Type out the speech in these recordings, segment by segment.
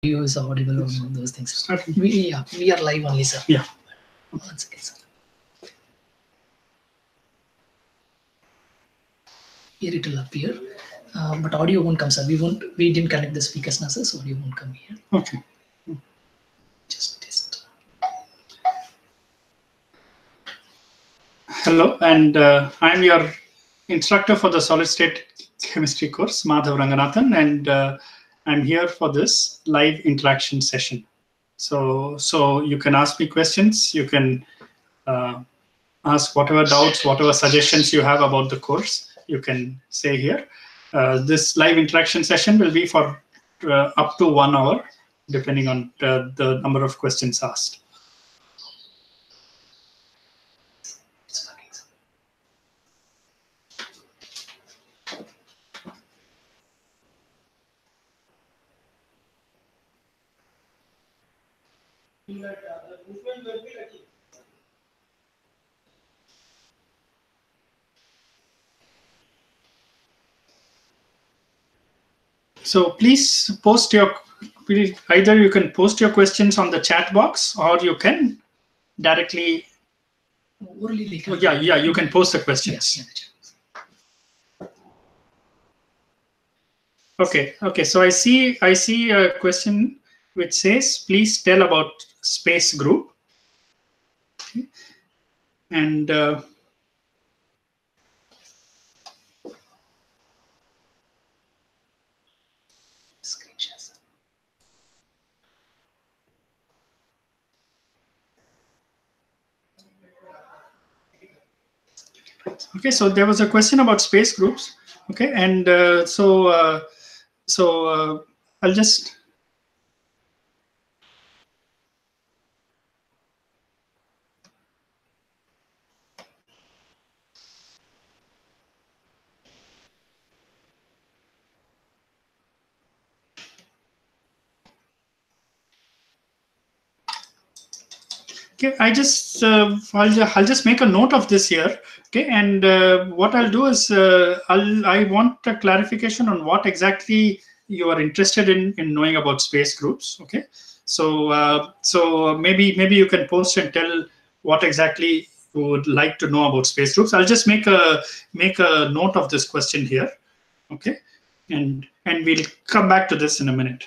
audio is audible or those things. Starting. We are live only, sir. Yeah. One second, sir. Here it will appear, but audio won't come, sir. We didn't connect the speakers now, sir, so audio won't come here. Okay. Just test. Hello, and I'm your instructor for the solid state chemistry course, Madhav Ranganathan, and I'm here for this live interaction session. So you can ask me questions, you can ask whatever doubts, whatever suggestions you have about the course, you can say here. This live interaction session will be for up to 1 hour, depending on the number of questions asked. So please post your, either you can post your questions on the chat box or you can directly, yeah, you can post the questions. Okay, so I see a question which says, please tell about space group. Okay. And okay, so there was a question about space groups. Okay, and so I'll just. Okay, I'll just make a note of this here. Okay, and what I'll do is I want a clarification on what exactly you are interested in knowing about space groups. Okay, so maybe you can post and tell what exactly you would like to know about space groups. I'll just make a note of this question here. Okay, and we'll come back to this in a minute.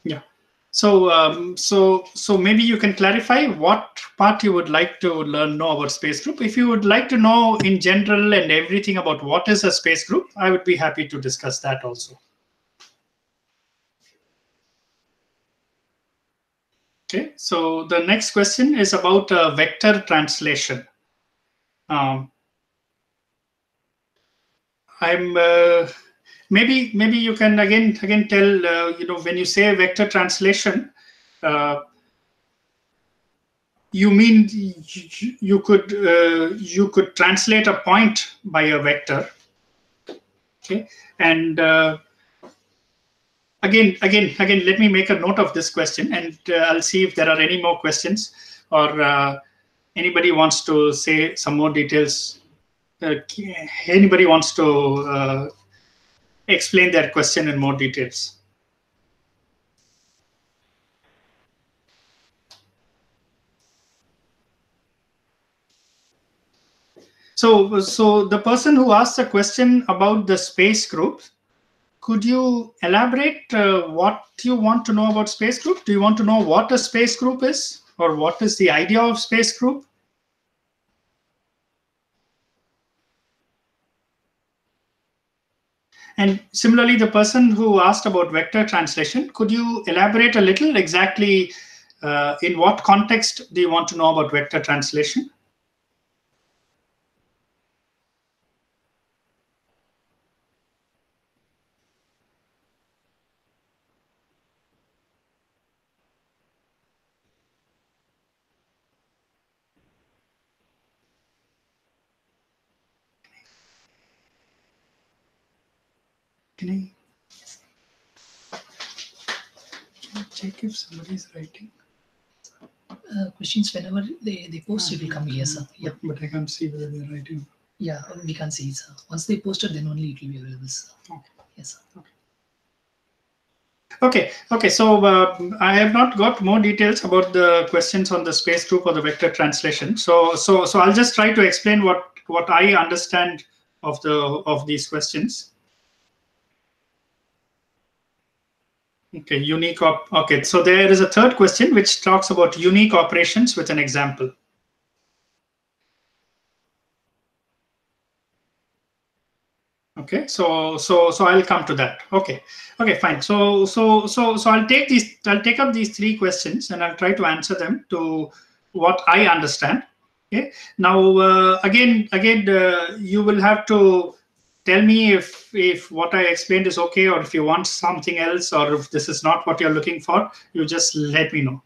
Yeah. So maybe you can clarify what part you would like to know about space group. If you would like to know in general and everything about what is a space group, I would be happy to discuss that also. Okay, so the next question is about vector translation. Maybe you can again tell, when you say vector translation, you mean you could translate a point by a vector. Okay, and again let me make a note of this question, and I'll see if there are any more questions, or anybody wants to say some more details. Anybody wants to explain their question in more details? So the person who asked the question about the space groups, could you elaborate what you want to know about space group? Do you want to know what a space group is, or what is the idea of space group? And similarly, the person who asked about vector translation, could you elaborate a little exactly in what context do you want to know about vector translation? Can I check if somebody is writing? questions whenever they post, it will come here, sir. Yeah. But I can't see whether they're writing. Yeah, we can't see it, sir. Once they post it, then only it will be available, sir. Okay. Yes, sir. Okay. So I have not got more details about the questions on the space group or the vector translation. So I'll just try to explain what I understand of these questions. Okay, okay, so there is a third question which talks about unique operations with an example. Okay, so I'll come to that. Okay, fine. So I'll take up these three questions and I'll try to answer them to what I understand. Okay. Now again, you will have to tell me if what I explained is okay, or if you want something else, or if this is not what you're looking for. You just let me know.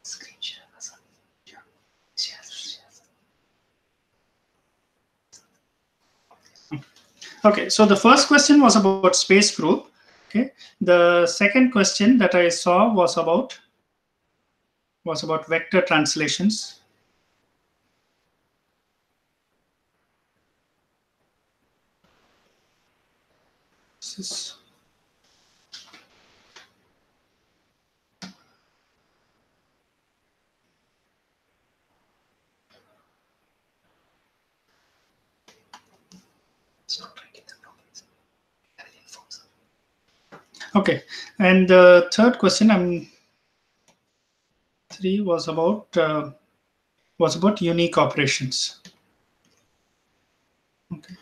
Screen share, sir. Yeah. Share. Okay, so the first question was about space group. Okay, the second question that I saw was about vector translations. This is It's not writing the problems. I will inform, sir. okay, and the third question, three was about unique operations. Okay.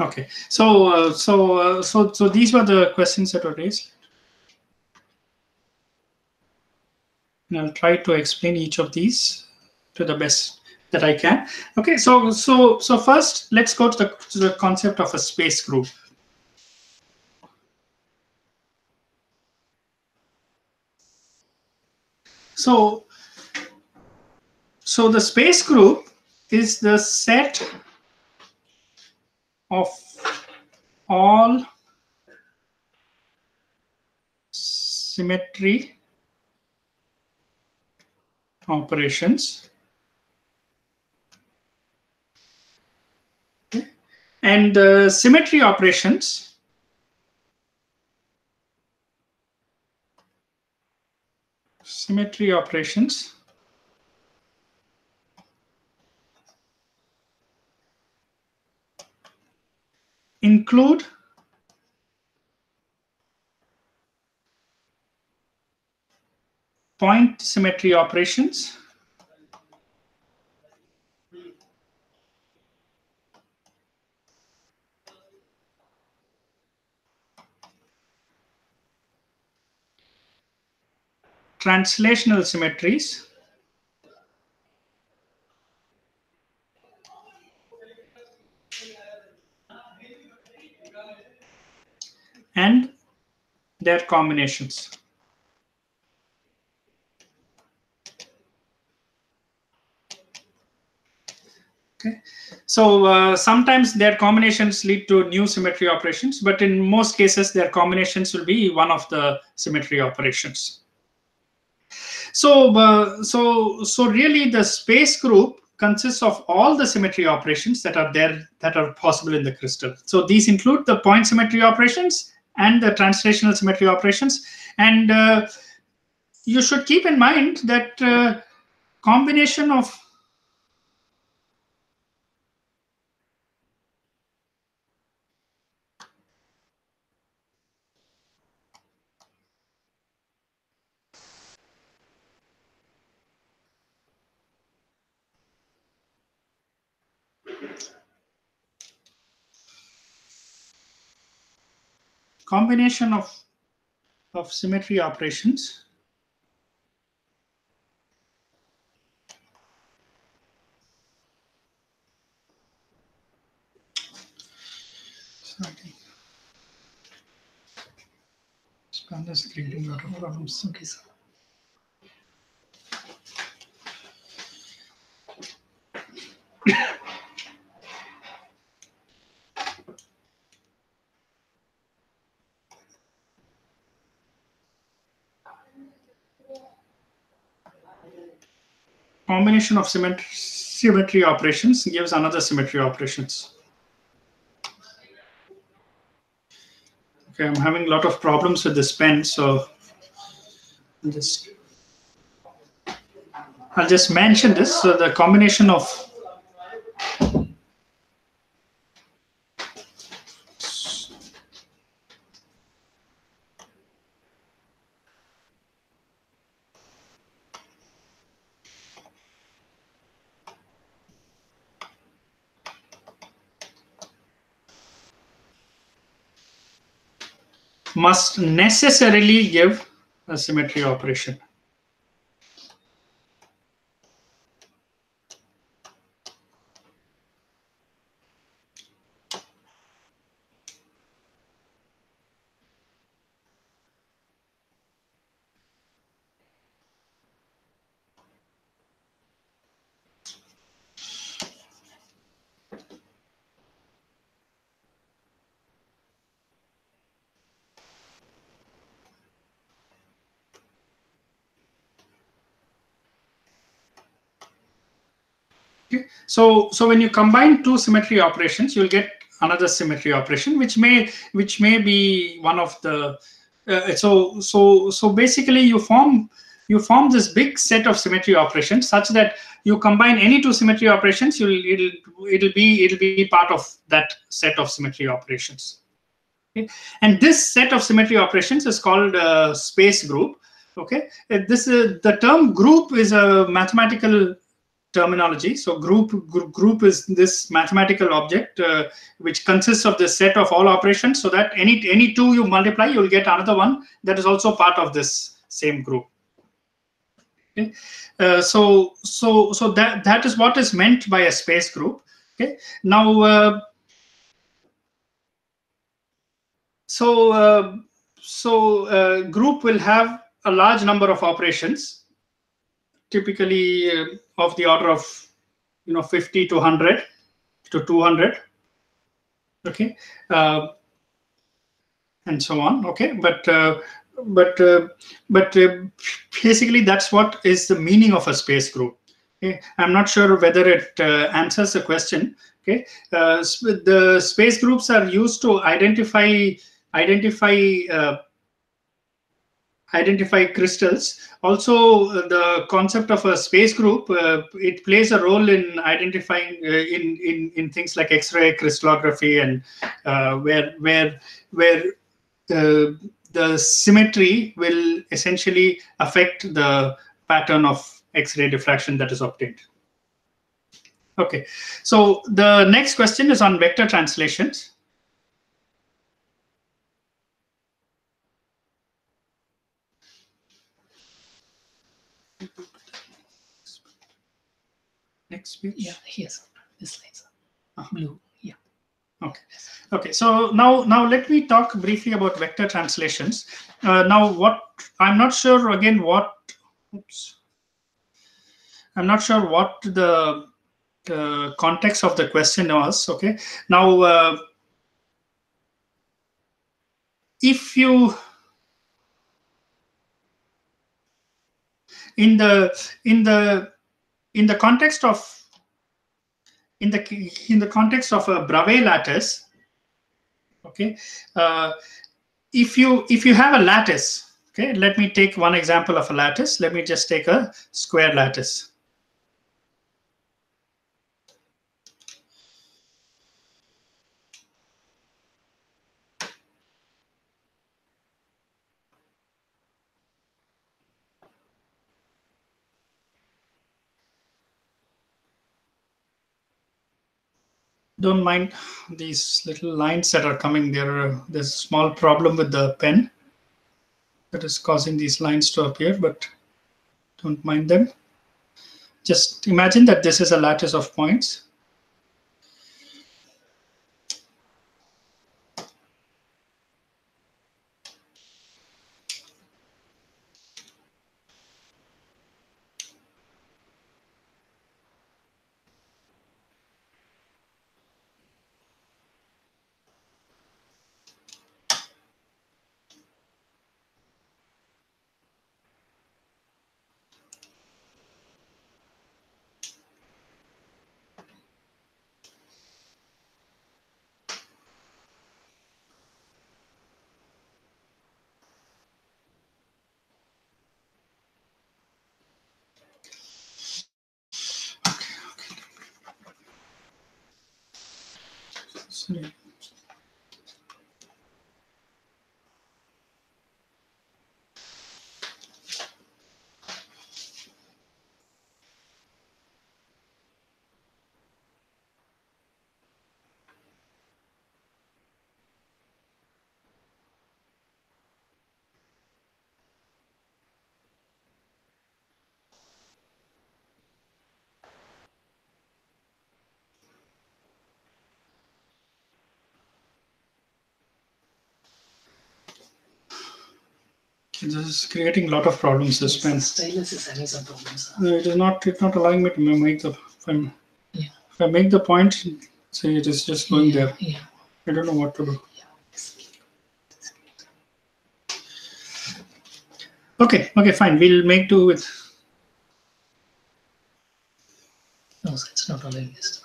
Okay, so these were the questions that were raised, and I'll try to explain each of these to the best that I can. Okay, so first let's go to the concept of a space group. So the space group is the set of all symmetry operations, okay, and symmetry operations include point symmetry operations, translational symmetries, and their combinations. Okay, so sometimes their combinations lead to new symmetry operations, but in most cases their combinations will be one of the symmetry operations. So really the space group consists of all the symmetry operations that are possible in the crystal. So these include the point symmetry operations and the translational symmetry operations, and you should keep in mind that combination of combination of of symmetry operations. Sorry. Span is creating a lot of problems. Okay, sir. Combination of symmetry operations gives another symmetry operations. Okay, I'm having a lot of problems with this pen, so I'll just mention this. So the combination of must necessarily give a symmetry operation. Okay. So when you combine two symmetry operations, you'll get another symmetry operation, which may be one of the so basically you form this big set of symmetry operations such that you combine any two symmetry operations, it'll be part of that set of symmetry operations. Okay. And this set of symmetry operations is called space group. Okay, this is the term group is a mathematical terminology. So group is this mathematical object which consists of the set of all operations, so that any two you multiply, you'll get another one that is also part of this same group. Okay. So that is what is meant by a space group. Okay. Now group will have a large number of operations, typically of the order of 50 to 100 to 200. Okay, and so on. Okay, but basically that's what is the meaning of a space group. Okay, I'm not sure whether it answers the question. Okay, the space groups are used to identify crystals. Also, the concept of a space group, it plays a role in identifying in things like X-ray crystallography, and where the symmetry will essentially affect the pattern of X-ray diffraction that is obtained. Okay, so the next question is on vector translations. Next page. Yeah, here, sir. This line, sir. Blue. Yeah. Okay. Okay. So now let me talk briefly about vector translations. Now, what I'm not sure again what. Oops. I'm not sure what the context of the question was. Okay. Now, if you in the context of in the context of a Bravais lattice, okay, if you have a lattice, okay, let me take one example of a lattice. Let me just take a square lattice. Don't mind these little lines that are coming there. There's a small problem with the pen. that is causing these lines to appear, but don't mind them. Just imagine that this is a lattice of points. Sorry. This is creating a lot of problems. This pen. Stylus is having some problems. It is not. It's not allowing me to make the. If I make the point, see, it is just going there. Yeah. I don't know what to do. Okay. Fine. We'll make do with. No, so it's not allowing this.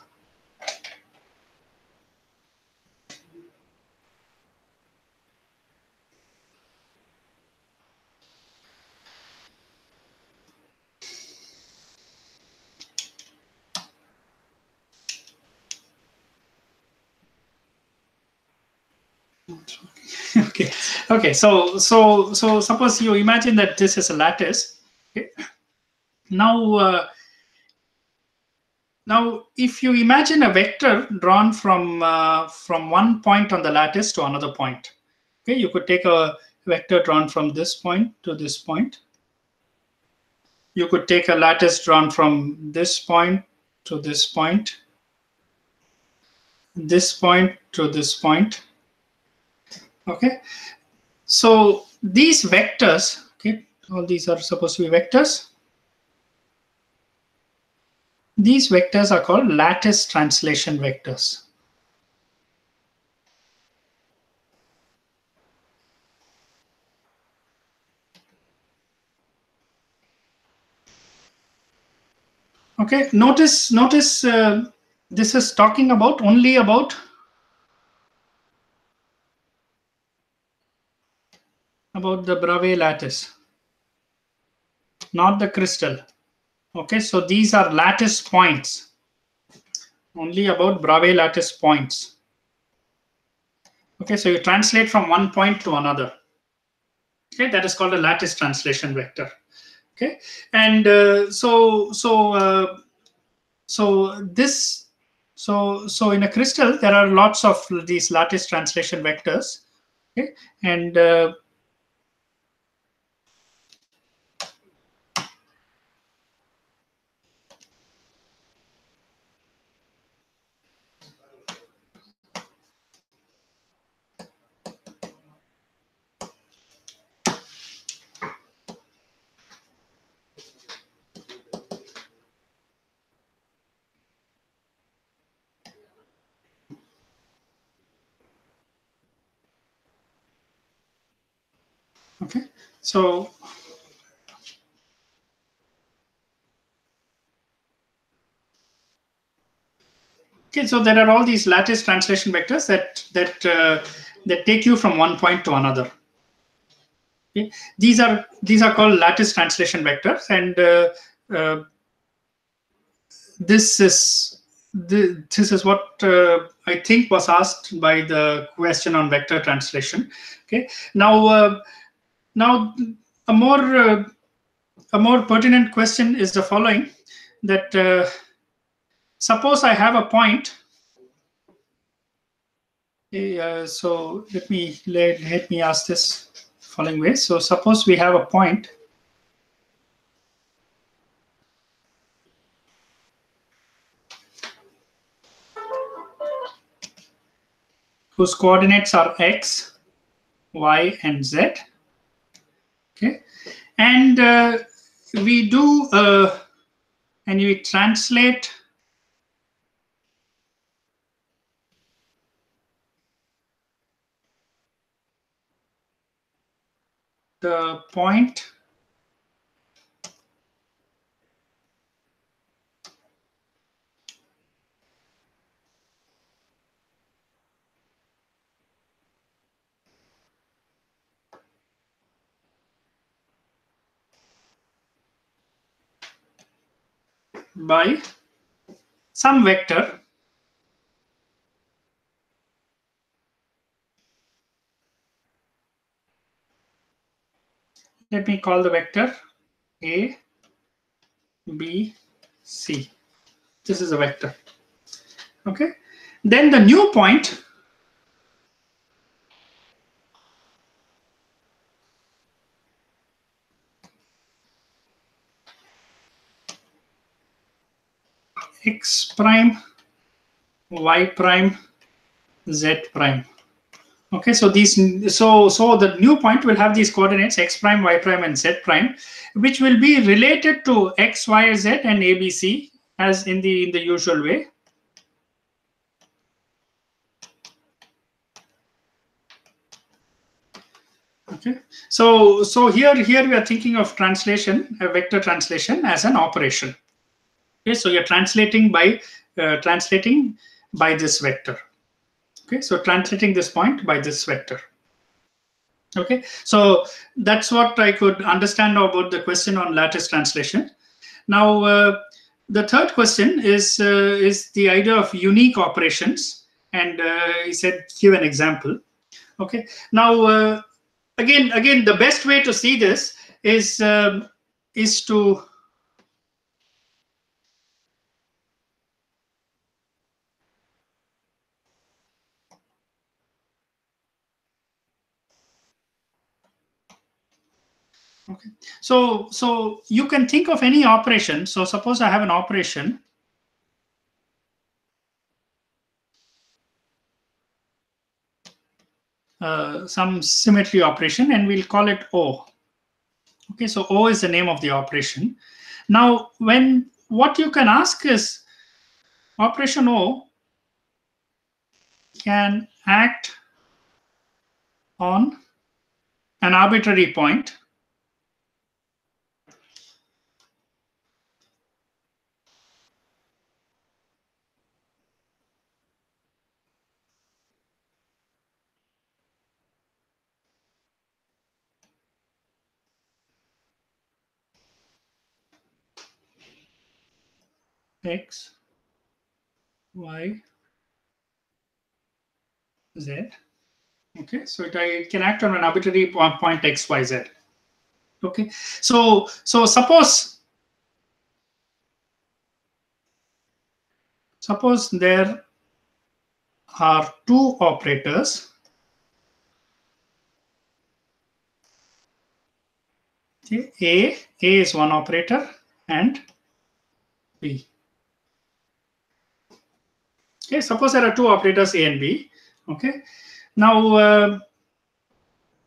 Okay. So suppose you imagine that this is a lattice. Okay. Now if you imagine a vector drawn from one point on the lattice to another point, okay, you could take a vector drawn from this point to this point. You could take a lattice drawn from this point to this point, this point to this point. Okay, so these vectors, okay, all these are supposed to be vectors. These vectors are called lattice translation vectors. Okay, notice this is talking about only about the Bravais lattice, not the crystal. Okay, so these are lattice points, only about Bravais lattice points. Okay, so you translate from one point to another. Okay, that is called a lattice translation vector. Okay, and so in a crystal there are lots of these lattice translation vectors. Okay, and okay, so there are all these lattice translation vectors that take you from one point to another. Okay? These are called lattice translation vectors, and this is what I think was asked by the question on vector translation. Okay, now a more pertinent question is the following: that suppose I have a point. So let me ask this following way. So suppose we have a point whose coordinates are x, y, and z. Okay, and we do and we translate the point by some vector let me call the vector a, b, c. This is a vector. Okay, then the new point x prime, y prime, z prime. Okay, so the new point will have these coordinates x prime, y prime, and z prime, which will be related to x, y, z, and abc as in the usual way. Okay, so here we are thinking of translation, a vector translation as an operation. Okay, so you're translating by this vector. Okay, so translating this point by this vector. Okay, so that's what I could understand about the question on lattice translation. Now, the third question is the idea of unique operations, and he said give an example. Okay, now again, the best way to see this is to okay. So you can think of any operation. So suppose I have an operation. Some symmetry operation, and we'll call it O. Okay, so O is the name of the operation. Now, what you can ask is, operation O can act on an arbitrary point x, y, z. Okay, so it can act on an arbitrary point x, y, z. Okay, so suppose there are two operators. Okay, A is one operator and B. Okay, suppose there are two operators A and B. Okay, now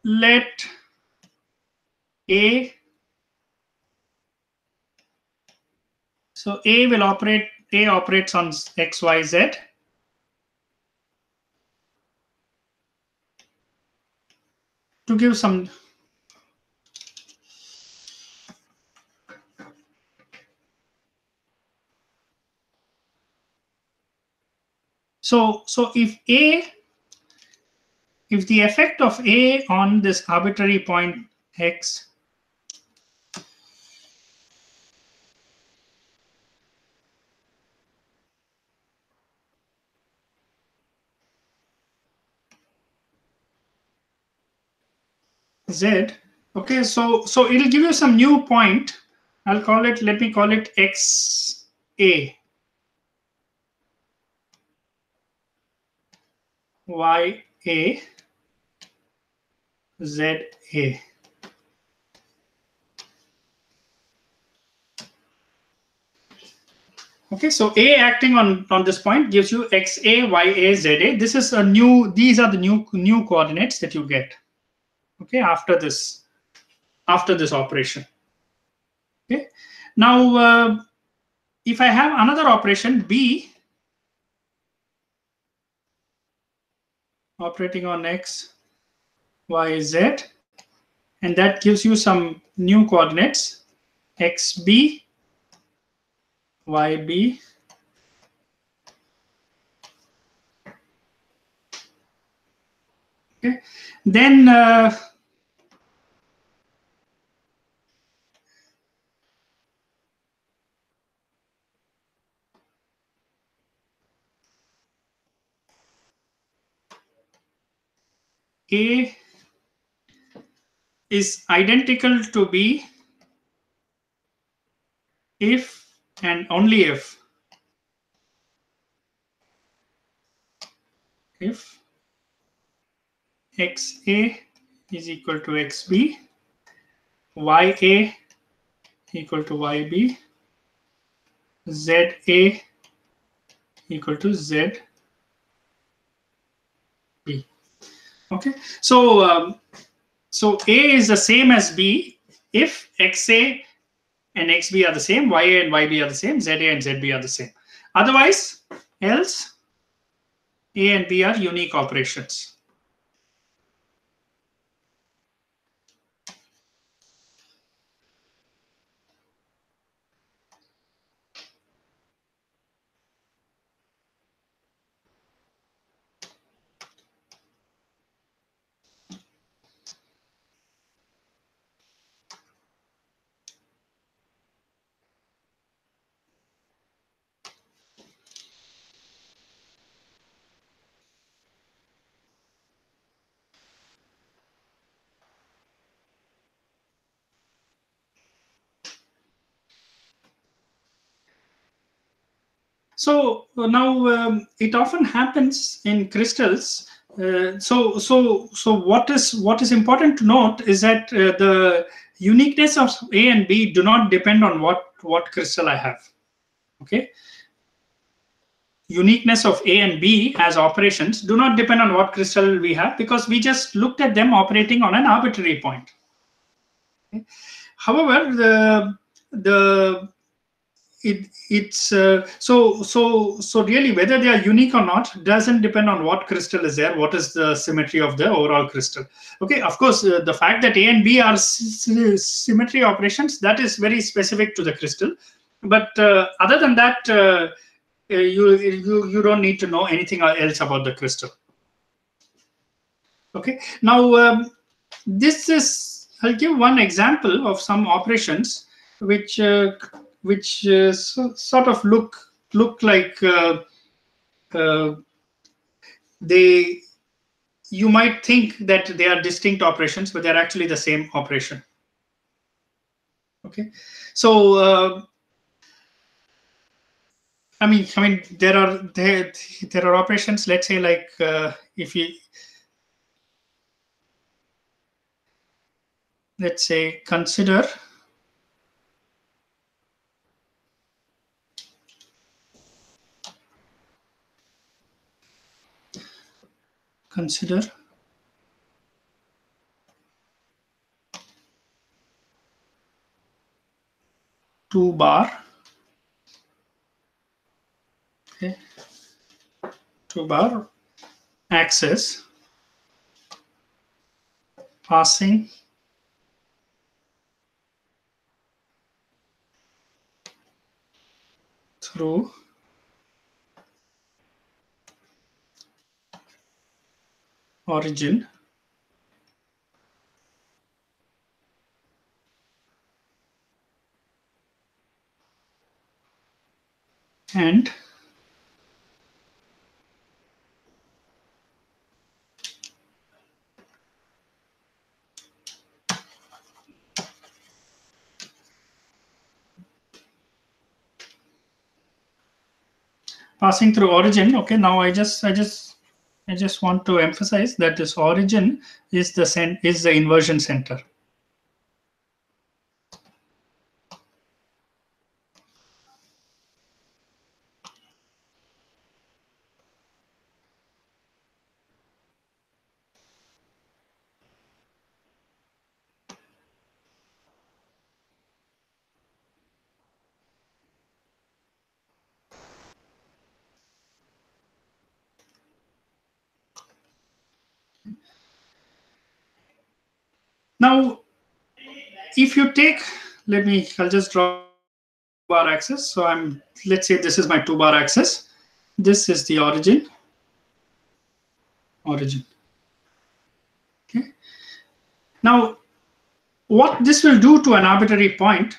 let A, so A operates on x, y, z. To give some, so if the effect of A on this arbitrary point x z, okay, so it'll give you some new point. Let me call it x a, y a, ZA. Okay, so A acting on this point gives you XA, YA, ZA. This is a new, these are the new coordinates that you get. Okay, after this operation. Okay, now if I have another operation B operating on X, Y, Z, and that gives you some new coordinates XB, YB, okay, then A is identical to B if and only if XA is equal to XB, YA equal to YB, ZA equal to ZB. Okay, so so A is the same as B if XA and XB are the same, YA and YB are the same, ZA and ZB are the same. Otherwise, else A and B are unique operations. So now it often happens in crystals. So what is important to note is that the uniqueness of A and B do not depend on what crystal I have. Okay, uniqueness of A and B as operations do not depend on what crystal we have because we just looked at them operating on an arbitrary point. Okay? However, so really whether they are unique or not doesn't depend on what crystal is there, what is the symmetry of the overall crystal. Okay, of course, the fact that A and B are symmetry operations, that is very specific to the crystal, but other than that, you don't need to know anything else about the crystal. Okay, now I'll give one example of some operations which sort of look like you might think that they are distinct operations, but they're actually the same operation. Okay, so I mean there are operations. Let's say like if you let's say consider two bar, okay, two bar axis passing through origin and passing through origin. Okay, now I just I just want to emphasize that this origin is the inversion center. Now, if you take, I'll just draw a 2-bar axis. So let's say this is my 2-bar axis. This is the origin. Okay. Now, what this will do to an arbitrary point.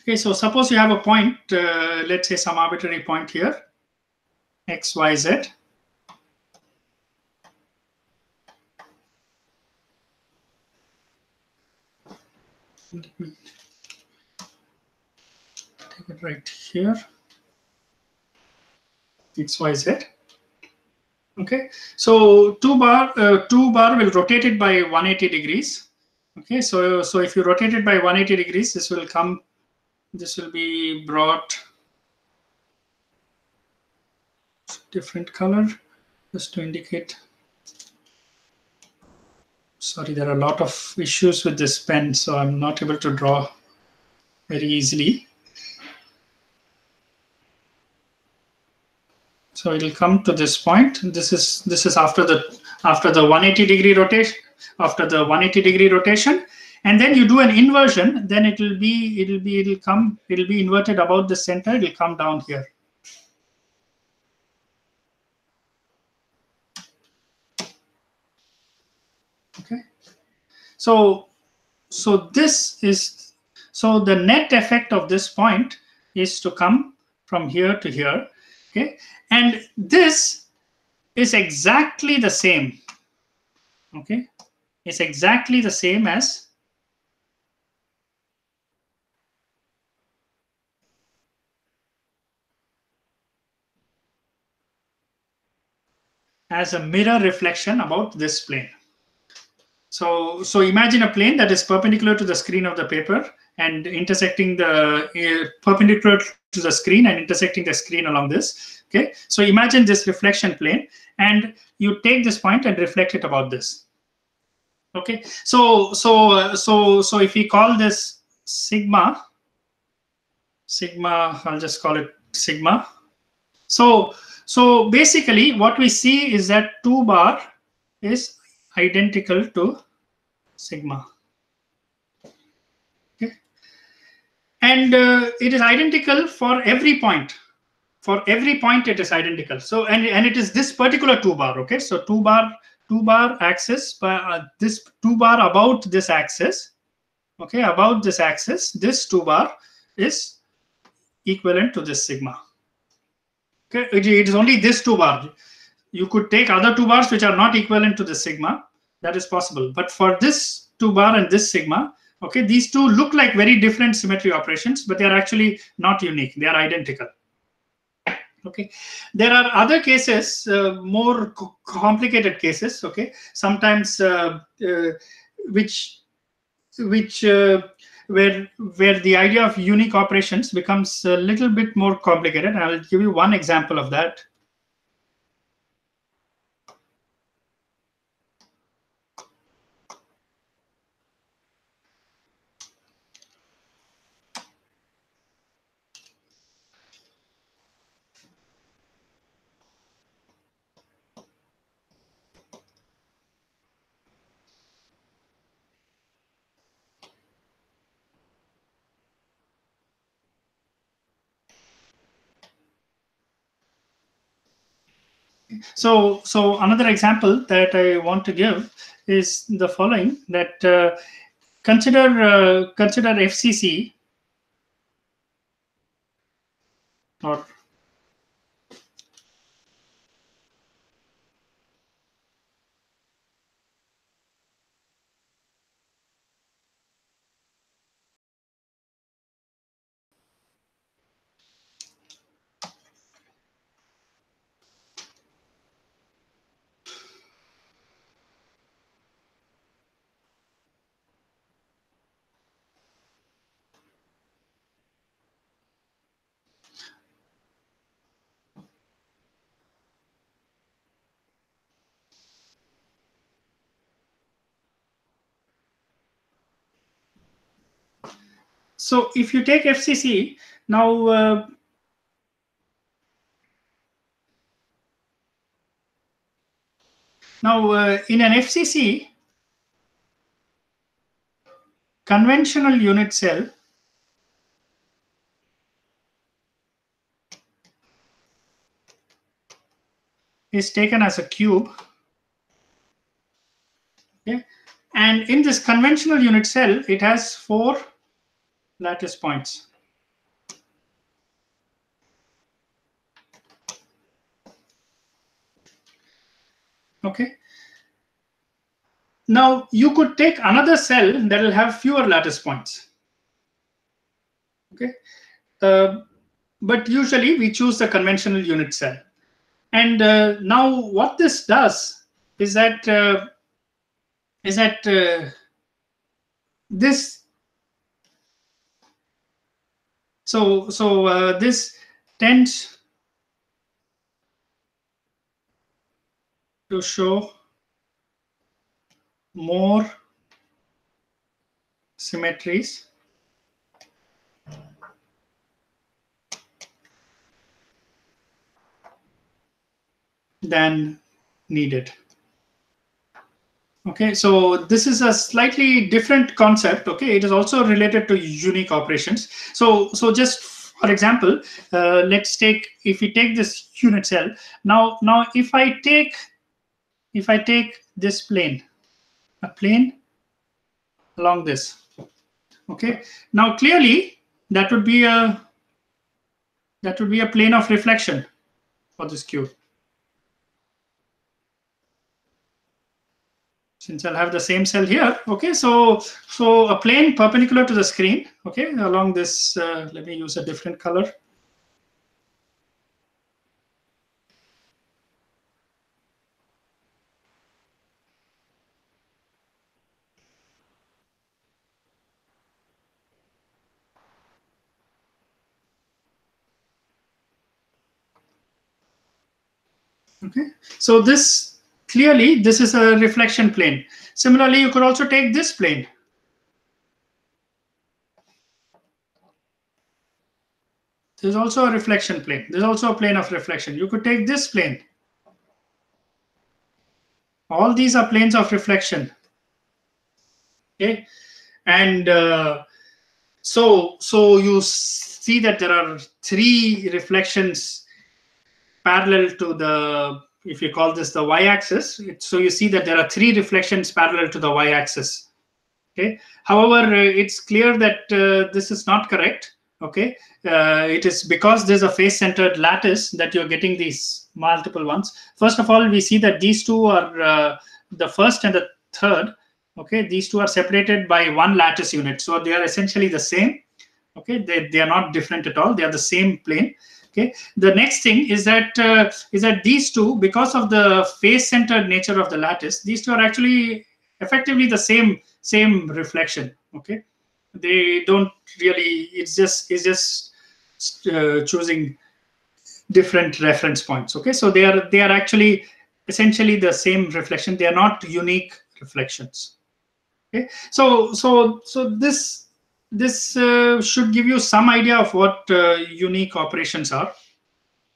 Okay, so suppose you have a point, let's say some arbitrary point here, x, y, z. Let me take it right here, x, y, z. Okay, so 2-bar will rotate it by 180 degrees. Okay, so if you rotate it by 180 degrees, this will be brought different color just to indicate. Sorry, there are a lot of issues with this pen, so I'm not able to draw very easily. So it'll come to this point. This is after the 180 degree rotation, and then you do an inversion. Then it'll be inverted about the center. It'll come down here. Okay. So the net effect of this point is to come from here to here. Okay, and this is exactly the same. Okay, it's exactly the same as a mirror reflection about this plane. So imagine a plane that is perpendicular to the screen of the paper and intersecting perpendicular to the screen and intersecting the screen along this. Okay, so imagine this reflection plane, and you take this point and reflect it about this. Okay, so if we call this sigma, I'll just call it sigma. So basically what we see is that 2-bar is identical to sigma. Okay, and it is identical for every point. For every point it is identical. So and it is this particular 2-bar. Okay, so 2-bar axis, this 2-bar about this axis. Okay, about this axis, this 2-bar is equivalent to this sigma. Okay, it is only this 2-bar. You could take other 2-bars which are not equivalent to the sigma. That is possible. But for this 2-bar and this sigma, okay, these two look like very different symmetry operations, but they are actually not unique. They are identical. Okay, there are other cases, more complicated cases. Okay, sometimes where the idea of unique operations becomes a little bit more complicated. I'll give you one example of that. So another example that I want to give is the following, that consider FCC, or So if you take FCC now, in an FCC, conventional unit cell is taken as a cube. Okay, and in this conventional unit cell, it has 4 lattice points. Okay. Now you could take another cell that will have fewer lattice points. Okay, but usually we choose the conventional unit cell. And now what this does is that this this tends to show more symmetries than needed. Okay, so this is a slightly different concept. Okay, it is also related to unique operations. So just for example, let's take, if we take this unit cell, now if I take this plane, a plane along this. Okay, now clearly that would be a plane of reflection for this cube. Since I'll have the same cell here. Okay, so a plane perpendicular to the screen. Okay, along this, let me use a different color. Okay, so this clearly this is a reflection plane. Similarly, you could also take this plane. There's also a reflection plane. There's also a plane of reflection. You could take this plane. All these are planes of reflection. Okay, and so you see that there are 3 reflections parallel to the, if you call this the y-axis. So you see that there are 3 reflections parallel to the y-axis. Okay, however, it's clear that this is not correct. Okay, it is because there's a face-centered lattice that you're getting these multiple ones. First of all, we see that these 2 are the first and the third. Okay, these 2 are separated by 1 lattice unit, so they are essentially the same. Okay, they are not different at all. They are the same plane. Okay, the next thing is that these 2, because of the face-centered nature of the lattice, these 2 are actually effectively the same reflection. Okay, they don't really. It's just choosing different reference points. Okay, so they are actually essentially the same reflection. They are not unique reflections. Okay, so this should give you some idea of what unique operations are.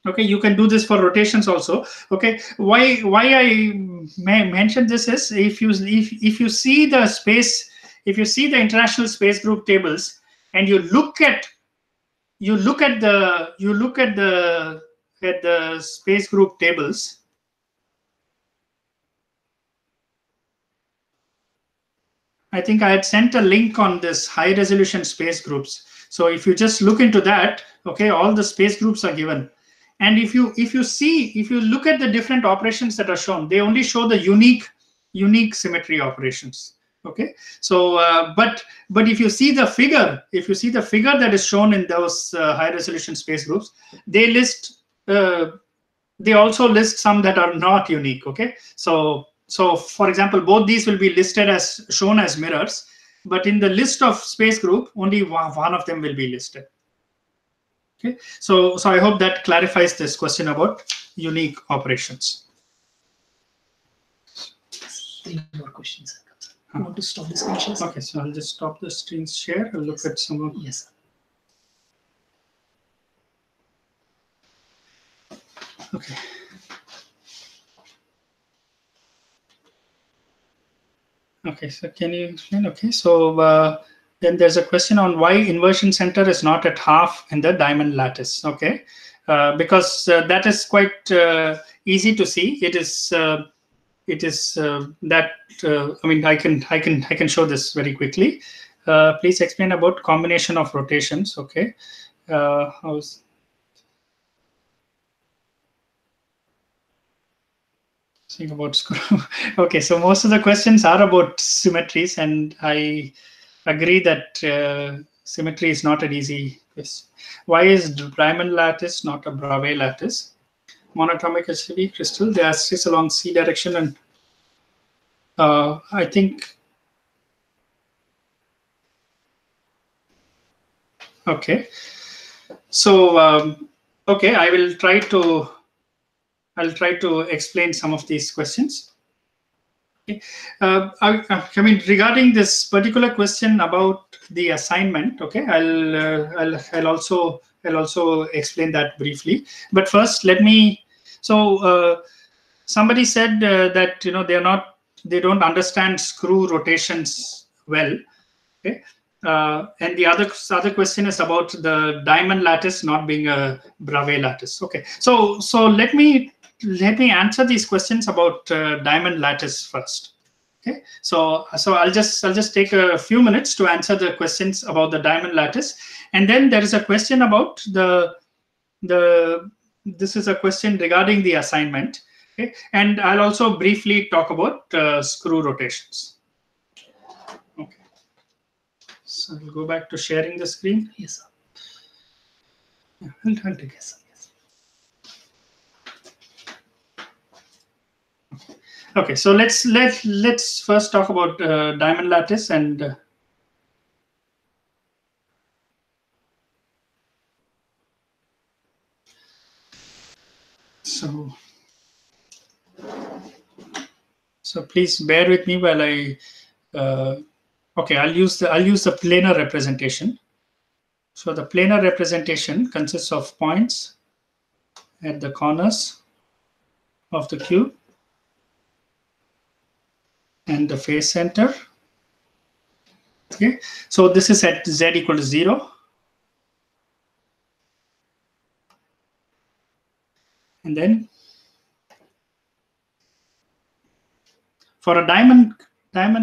Okay, you can do this for rotations also. Okay, why I mention this is, if you see the space, if you see the international space group tables and you look at the space group tables, I think I had sent a link on this high resolution space groups. So if you just look into that, okay, all the space groups are given. And if you look at the different operations that are shown, they only show the unique symmetry operations. Okay, so but if you see the figure, that is shown in those high resolution space groups, they list they also list some that are not unique. Okay, so for example, both these will be listed as shown as mirrors, but in the list of space group, only one of them will be listed. Okay, so I hope that clarifies this question about unique operations. 3 more questions. You want to stop the screen share? Okay, so I'll just stop the screen share. I'll look at some of. Yes. Okay. Okay, so can you explain? Okay, so then there's a question on why inversion center is not at half in the diamond lattice. Okay, because that is quite easy to see. It is that I mean I can show this very quickly. Please explain about combination of rotations. Okay, how's saying about screw? Okay, so most of the questions are about symmetries, and I agree that symmetry is not an easy question. Why is diamond lattice not a Bravais lattice? Monatomic HCB crystal, they are sits along C direction, and I think. Okay, so okay, I'll try to explain some of these questions. Okay. I mean, regarding this particular question about the assignment, okay, I'll also explain that briefly. But first, let me. So somebody said that they don't understand screw rotations well. Okay. And the other question is about the diamond lattice not being a Bravais lattice. Okay, so let me answer these questions about diamond lattice first. Okay, so I'll just take a few minutes to answer the questions about the diamond lattice, and then there is a question about this is a question regarding the assignment. Okay, and I'll also briefly talk about screw rotations. Okay. So I'll go back to sharing the screen. Yes, sir. Yeah, I'll take it. Yes. Okay, so let's first talk about diamond lattice and. So please bear with me while I. Okay, I'll use the planar representation. So the planar representation consists of points at the corners of the cube and the face center. Okay, so this is at z equal to 0. And then for a diamond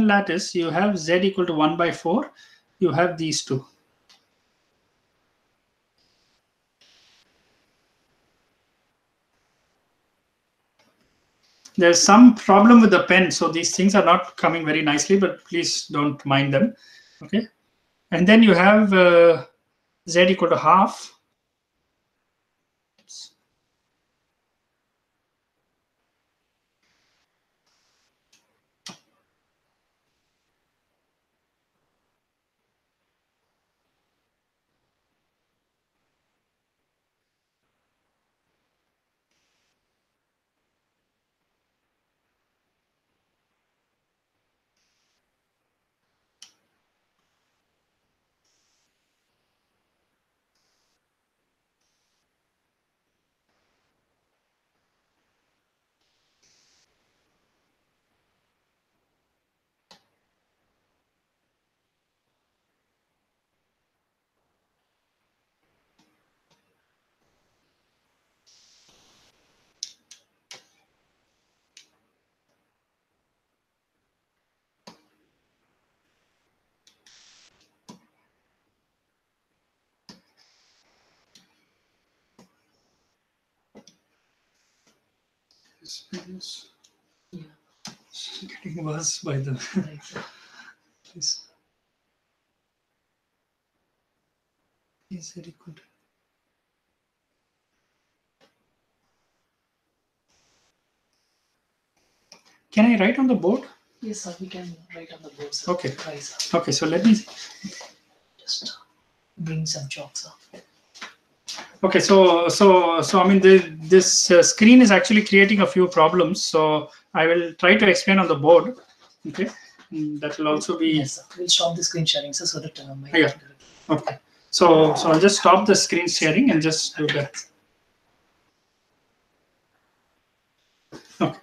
lattice, you have z equal to 1/4. You have these two. There's some problem with the pen, so these things are not coming very nicely, but please don't mind them. Okay, and then you have z equal to half. Is getting worse by the is very good. Can I write on the board? Yes, sir. We can write on the board, sir. Okay. Try, sir. Okay, so let me Just bring some chalk, sir. Okay, so I mean this screen is actually creating a few problems. So I will try to explain on the board. Okay, That will also be. Yes, sir. We'll stop the screen sharing, sir, so that my Yeah. Okay. So I'll just stop the screen sharing and just do that. Okay.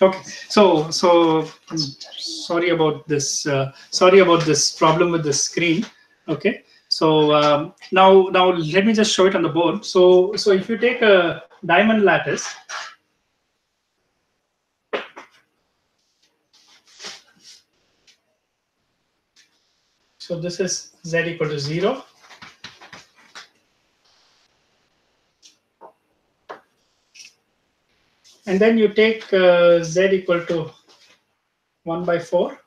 Okay. So sorry about this. Sorry about this problem with the screen. Okay. So now let me just show it on the board. So if you take a diamond lattice. So this is z equal to 0. And then you take z equal to 1 by 4.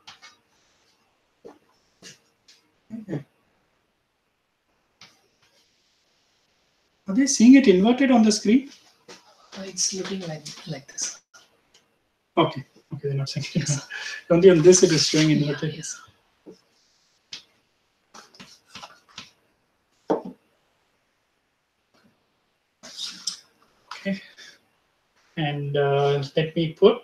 Are they seeing it inverted on the screen? It's looking like this. Okay. Okay, they're not seeing it. Yes. Only on this it is showing inverted. Yes. Okay. And let me put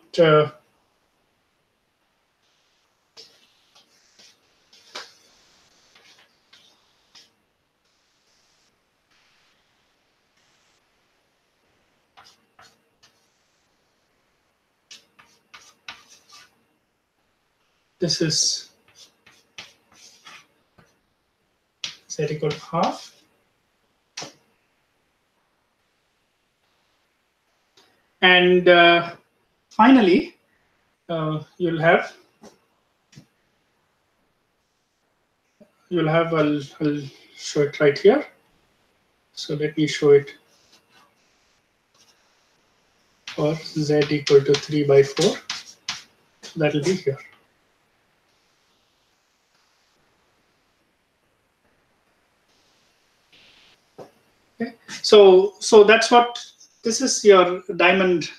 this is z equal to half. And finally, you'll have I'll show it right here. So let me show it for z equal to 3 by 4. That will be here. Okay. So that's what this is, your diamond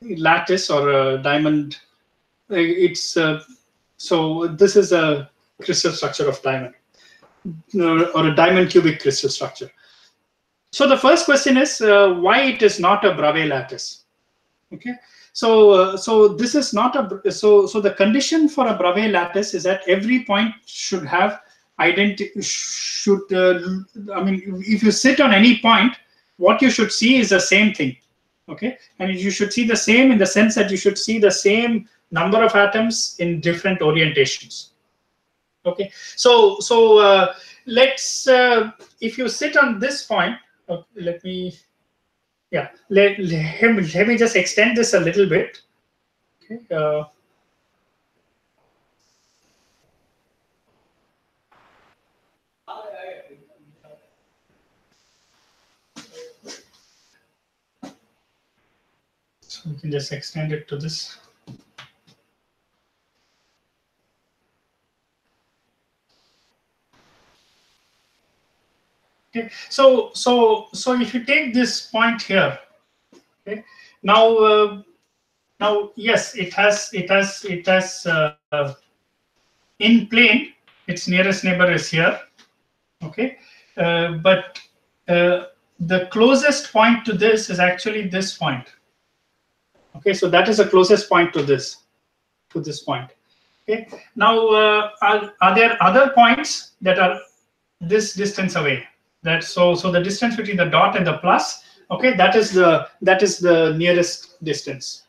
lattice or a diamond. It's so this is a crystal structure of diamond or a diamond cubic crystal structure. So the first question is why it is not a Bravais lattice. Okay. So this is not a so the condition for a Bravais lattice is that every point should have I mean, if you sit on any point, what you should see is the same thing. Okay, and you should see the same in the sense that you should see the same number of atoms in different orientations. Okay, so let's if you sit on this point, let me just extend this a little bit. Okay. So we can just extend it to this. Okay. So if you take this point here, okay, now yes, it has in plane, its nearest neighbor is here. Okay, but the closest point to this is actually this point. Okay, so that is the closest point to this point. Okay, now are there other points that are this distance away? That so the distance between the dot and the plus, okay, that is the nearest distance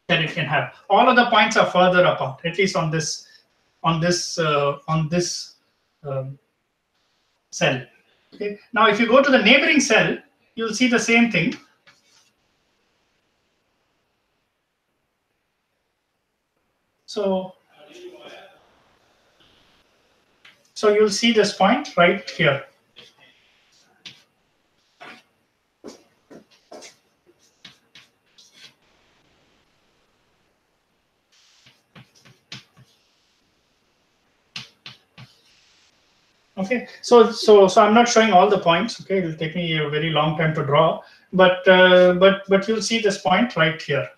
that it can have. All other points are further apart, at least on this cell. Okay. Now, if you go to the neighboring cell, you'll see the same thing. So you'll see this point right here. Okay, so I'm not showing all the points. Okay, it will take me a very long time to draw, but you'll see this point right here.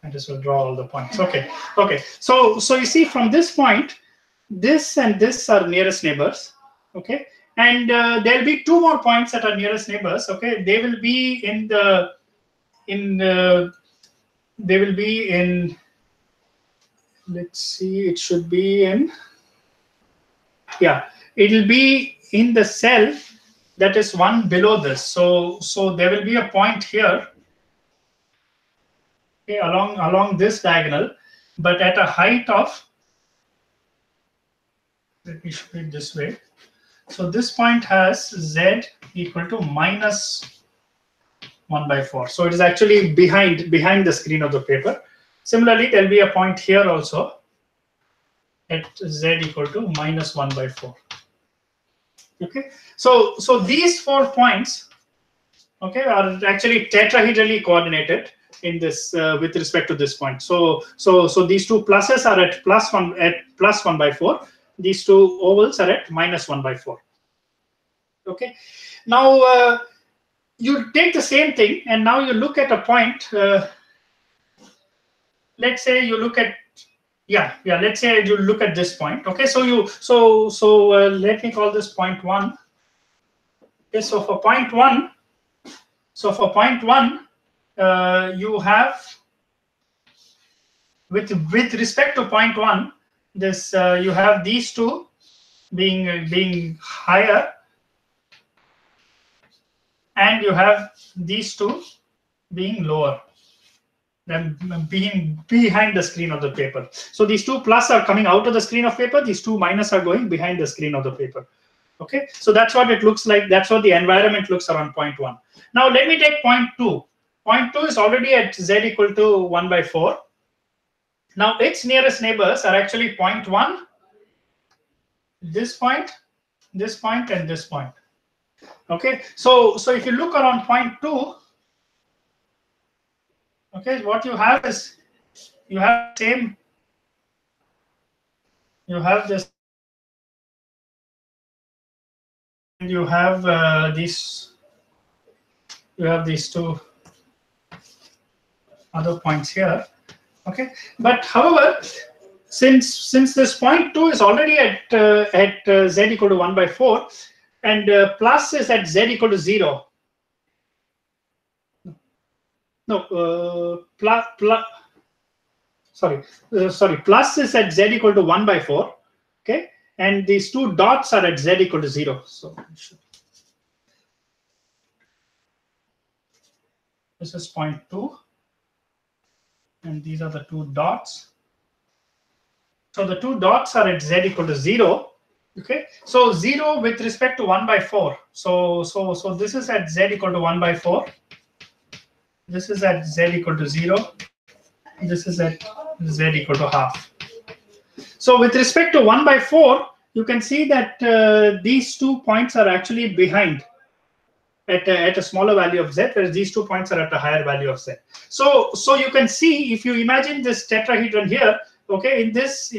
I just will draw all the points. Okay, okay. So you see from this point, this and this are nearest neighbors. Okay, and there'll be two more points that are nearest neighbors. Okay, they will be in the they will be in, let's see, it should be in, yeah, it'll be in the cell that is one below this. So there will be a point here, okay, along this diagonal, but at a height of, let me show it this way. So this point has z equal to minus 1/4. So it is actually behind the screen of the paper. Similarly, there will be a point here also at z equal to minus 1/4. Okay, so these 4 points, okay, are actually tetrahedrally coordinated in this with respect to this point. So these two pluses are at plus 1/4. These two ovals are at minus 1/4. Okay, now you take the same thing and now you look at a point. Let's say you look at, let's say you look at this point. Okay, so let me call this point 1. Okay, so for point 1, you have, with respect to point 1, this you have these two being higher, and you have these two being lower than being behind the screen of the paper. So these two plus are coming out of the screen of paper, these two minus are going behind the screen of the paper. Okay, so that's what it looks like. That's what the environment looks around point 1. Now let me take point 2. Point 2 is already at z equal to 1/4. Now its nearest neighbors are actually point 1, this point, and this point. Okay, so if you look around point 2, okay, what you have is you have this, and you have these two other points here. Okay, but however, since this point 2 is already at z equal to 1/4, and plus is at z equal to 0. No, plus is at z equal to 1/4. Okay, and these two dots are at z equal to 0. So this is point 2, and these are the two dots. So the two dots are at z equal to 0. Okay, so 0 with respect to 1/4. So this is at z equal to 1/4. This is at z equal to 0. This is at z equal to half. So with respect to 1/4, you can see that these 2 points are actually behind at a smaller value of z, whereas these 2 points are at a higher value of z. So you can see, if you imagine this tetrahedron here, okay, in this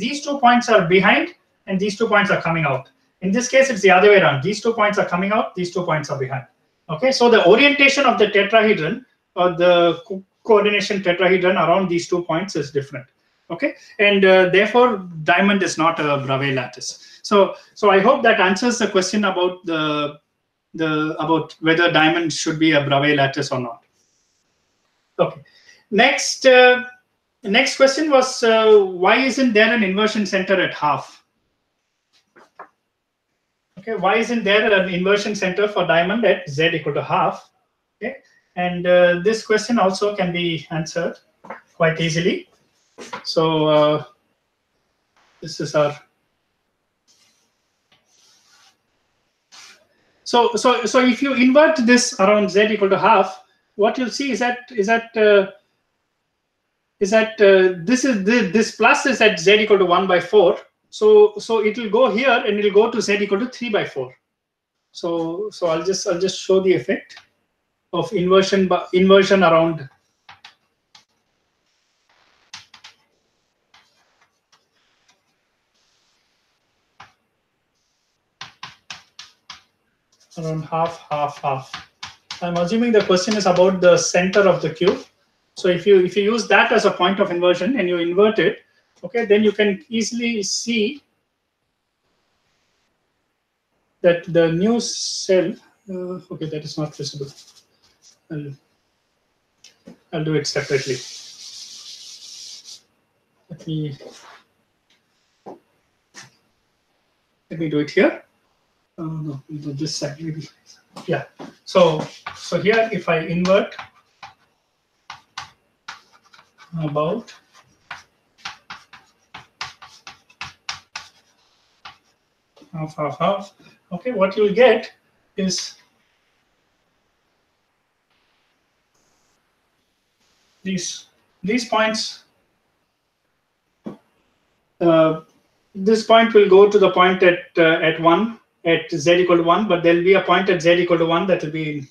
these 2 points are behind and these 2 points are coming out. In this case, it's the other way around. These 2 points are coming out, these 2 points are behind. Okay, so the orientation of the tetrahedron, or the coordination tetrahedron around these 2 points is different. Okay, and therefore diamond is not a Bravais lattice. So I hope that answers the question about about whether diamond should be a Bravais lattice or not. Okay, next question was why isn't there an inversion center at half? Okay, why isn't there an inversion center for diamond at z equal to half? Okay, and this question also can be answered quite easily. So this is our. So if you invert this around z equal to half, what you'll see is that this plus is at z equal to 1/4. So it will go here and it will go to z equal to 3/4. So I'll just show the effect of inversion around. Around half. I'm assuming the question is about the center of the cube. So if you use that as a point of inversion and you invert it, okay, then you can easily see that the new cell, okay, that is not visible. I'll do it separately. Let me do it here. No, we do this side maybe. Yeah. So here, if I invert about half. Okay, what you'll get is these points. This point will go to the point at 1 at z equal to 1, but there'll be a point at z equal to 1 that will be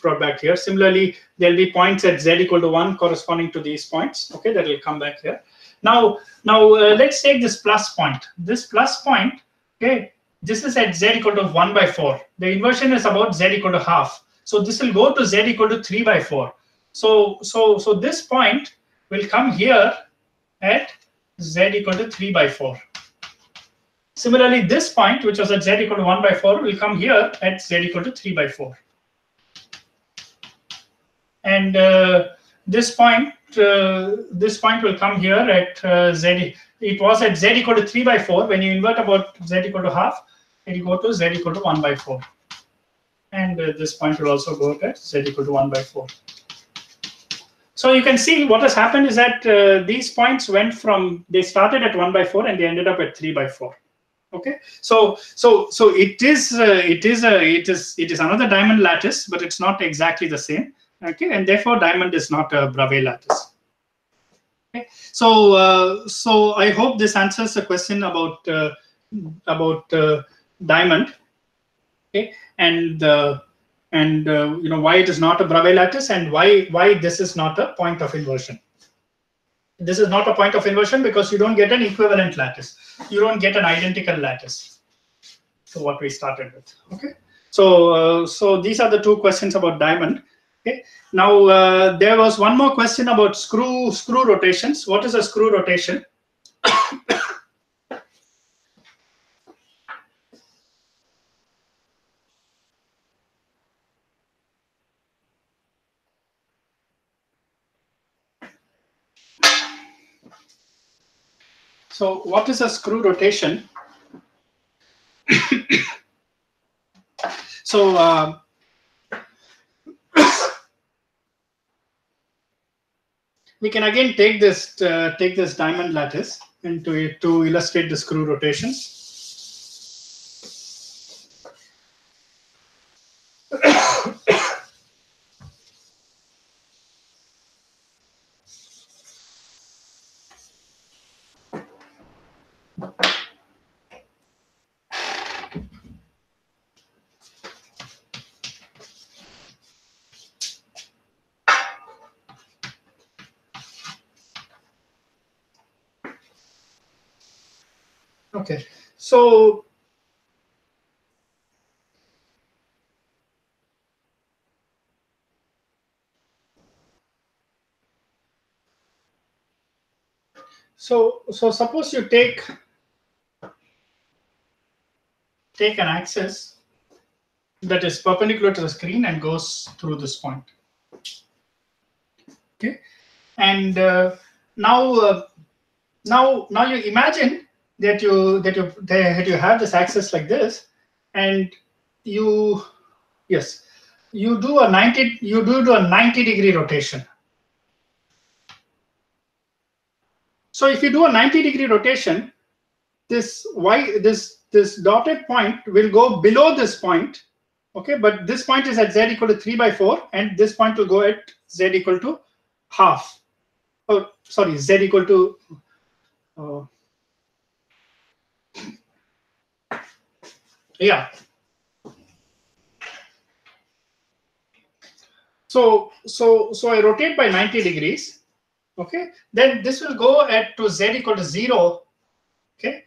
brought back here. Similarly, there'll be points at z equal to 1 corresponding to these points. Okay, that will come back here. Now let's take this plus point. This plus point, okay, this is at z equal to 1 by 4. The inversion is about z equal to half. So this will go to z equal to 3 by 4. So this point will come here at z equal to 3 by 4. Similarly, this point, which was at z equal to 1 by 4, will come here at z equal to 3 by 4. And this point will come here at z. It was at z equal to 3 by 4. When you invert about z equal to half, it will go to z equal to 1 by 4. And this point will also go at z equal to 1 by 4. So you can see what has happened is that these points went from, they started at 1 by 4 and they ended up at 3 by 4. Okay, so it is another diamond lattice, but it's not exactly the same. Okay, and therefore diamond is not a Bravais lattice. Okay, so I hope this answers the question about diamond. Okay, and you know why it is not a Bravais lattice and why this is not a point of inversion. This is not a point of inversion because you don't get an equivalent lattice. You don't get an identical lattice to what we started with. Okay, so these are the two questions about diamond. Okay, now there was one more question about screw rotations. What is a screw rotation? So what is a screw rotation? So we can again take this diamond lattice and to illustrate the screw rotation. Okay, so suppose you take an axis that is perpendicular to the screen and goes through this point. Okay, and now you imagine that you have this axis like this, and you do a 90-degree rotation. So if you do a 90-degree rotation, this dotted point will go below this point. Okay, but this point is at z equal to 3 by 4, and this point will go at z equal to half. Oh, sorry, z equal to yeah. So I rotate by 90 degrees. Okay, then this will go to z equal to 0. Okay,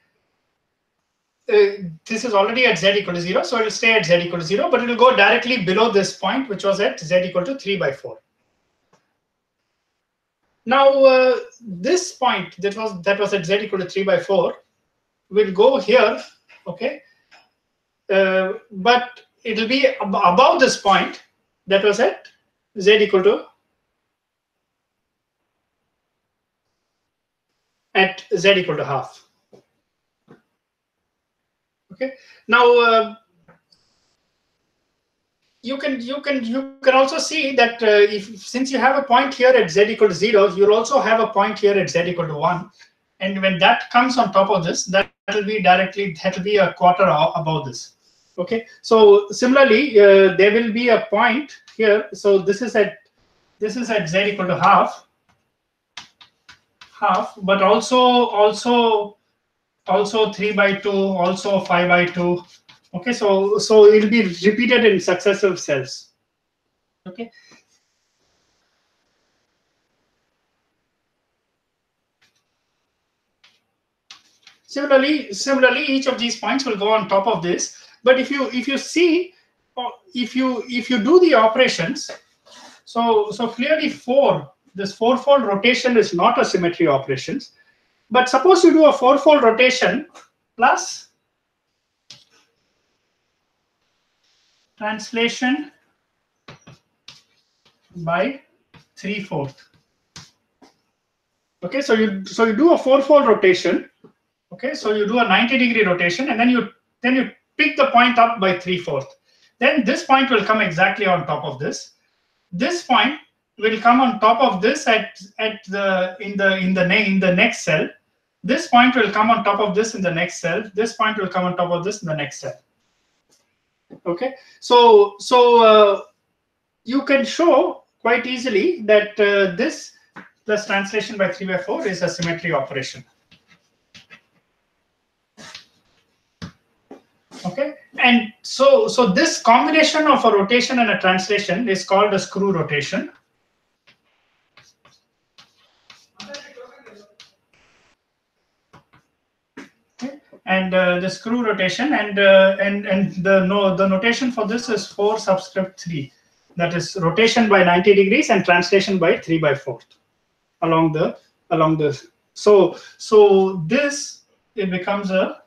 this is already at z equal to 0, so it will stay at z equal to 0, but it will go directly below this point, which was at z equal to 3 by 4. Now this point that was at z equal to 3 by 4 will go here. Okay, but it will be above this point that was at z equal to half. Okay. Now you can also see that if since you have a point here at z equal to 0, you'll also have a point here at z equal to 1, and when that comes on top of this, that will be a quarter above this. Okay. So similarly, there will be a point here. So this is at z equal to half, but also 3/2, also 5/2. Okay, so it will be repeated in successive cells. Okay. Similarly, each of these points will go on top of this. But if you see, if you do the operations, so clearly this fourfold rotation is not a symmetry operations. But suppose you do a fourfold rotation plus translation by 3/4. Okay, so you do a fourfold rotation. Okay, so you do a 90-degree rotation, and then you pick the point up by 3/4. Then this point will come exactly on top of this. This point will come on top of this in the next cell. This point will come on top of this in the next cell. This point will come on top of this in the next cell. Okay, so you can show quite easily that this plus translation by 3/4 is a symmetry operation. Okay, and so this combination of a rotation and a translation is called a screw rotation. Okay. And the screw rotation, and the notation for this is 4 subscript 3. That is rotation by 90 degrees and translation by 3/4 along the so this, it becomes a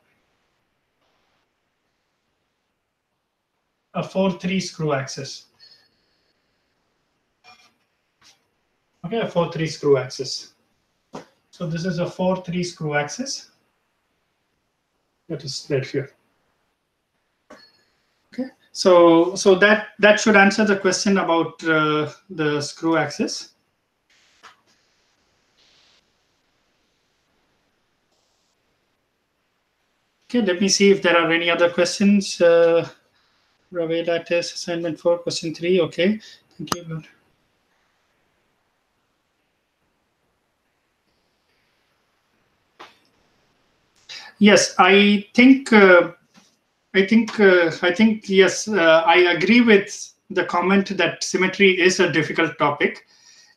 4/3 screw axis. Okay, a 4/3 screw axis. So this is a 4/3 screw axis. That is right here. Okay, so that should answer the question about the screw axis. Okay, let me see if there are any other questions. Ravi Lattice assignment 4, question 3. Okay, thank you. Yes, I think yes, I agree with the comment that symmetry is a difficult topic,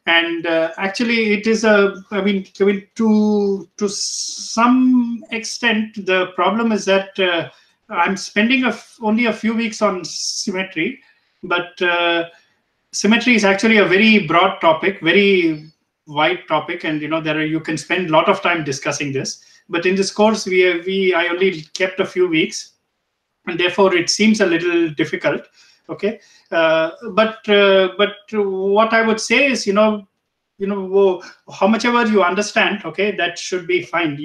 and actually it is I mean to some extent the problem is that I'm spending only a few weeks on symmetry, but symmetry is actually a very broad topic, very wide topic, and you can spend a lot of time discussing this. But in this course, I only kept a few weeks, and therefore it seems a little difficult. Okay, but what I would say is, how much ever you understand, okay, that should be fine.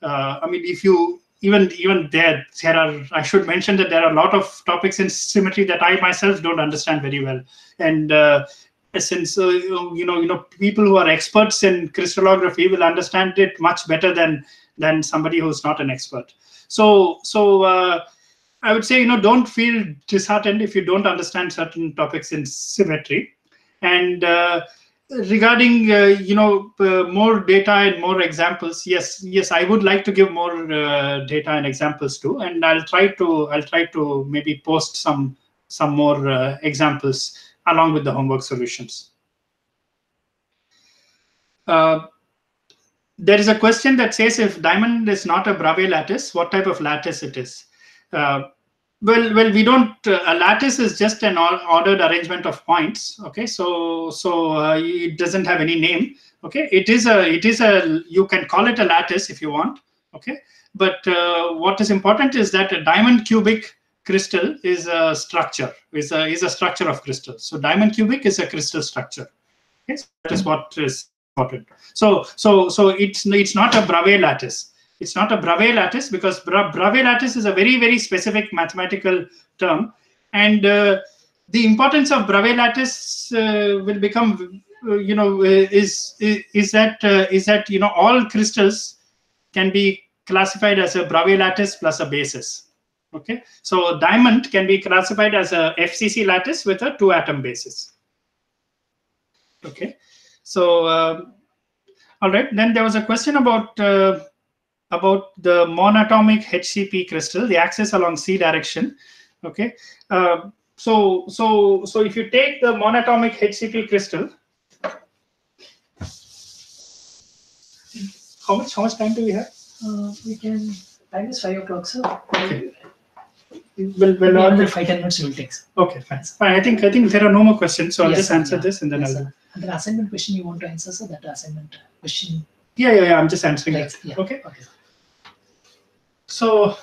I mean, if you even there are, I should mention that there are a lot of topics in symmetry that I myself don't understand very well, and since people who are experts in crystallography will understand it much better than somebody who's not an expert. So I would say, don't feel disheartened if you don't understand certain topics in symmetry. And regarding more data and more examples, yes, I would like to give more data and examples too, and I'll try to maybe post some more examples along with the homework solutions. There is a question that says, if diamond is not a Bravais lattice, what type of lattice it is? Well, we don't. A lattice is just an ordered arrangement of points. Okay, so it doesn't have any name. Okay, it is a. You can call it a lattice if you want. Okay, But what is important is that a diamond cubic crystal is a structure, is a structure of crystals. So diamond cubic is a crystal structure. Okay, so that is what is important. So it's not a Bravais lattice. It's not a Bravais lattice because Bravais lattice is a very, very specific mathematical term, and the importance of Bravais lattice will become, is that all crystals can be classified as a Bravais lattice plus a basis. Okay, so diamond can be classified as a FCC lattice with a 2-atom basis. Okay, so all right. Then there was a question about the monatomic HCP crystal, the axis along C direction. Okay, so if you take the monatomic HCP crystal, how much time do we have? We can. Time is 5 o'clock, sir. Okay. Well, another 5-10 minutes will take. Okay, fine. I think there are no more questions, so I'll just answer this and then yes, I'll. And the assignment question you want to answer, sir? That assignment question. Yeah. I'm just answering that. Yeah. Okay. Okay. So.